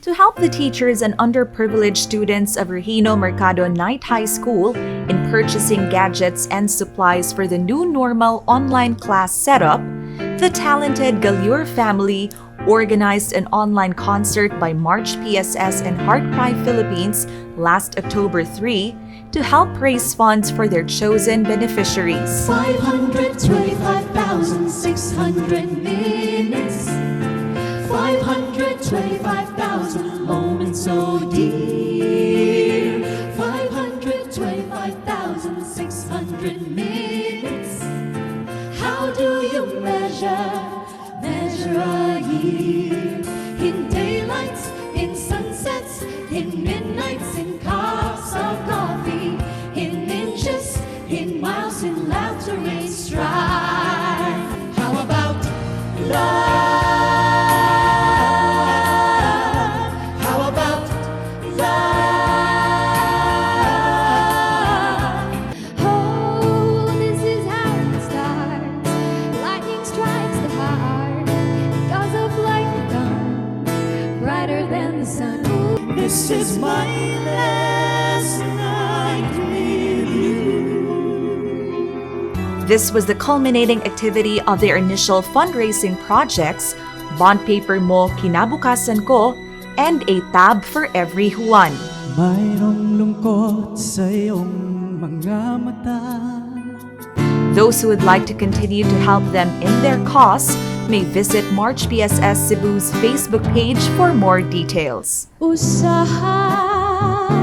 to help the teachers and underprivileged students of Regino Mercado Night High School in purchasing gadgets and supplies for the new normal online class setup, the talented Galure family organized an online concert by March PSS and Heartcry Philippines last October 3 to help raise funds for their chosen beneficiaries. 525,600 minutes, 525,000 moments so dear, 525,600 minutes. How do you measure a year? In daylights, in sunsets, in midnights, in cups of coffee, in inches, in miles, in laughter, in strife. How about love? How about love? Oh, this is how it starts. Lightning strikes the heart. Goes up like the dawn, brighter than the sun. This is my last night with you. This was the culminating activity of their initial fundraising projects, Bond Paper Mo Kinabukasan Ko, and A Tab for Every Juan. Mayroong lungkot sa iyong mga mata. Those who would like to continue to help them in their cause may visit March PSS Cebu's Facebook page for more details. Usahay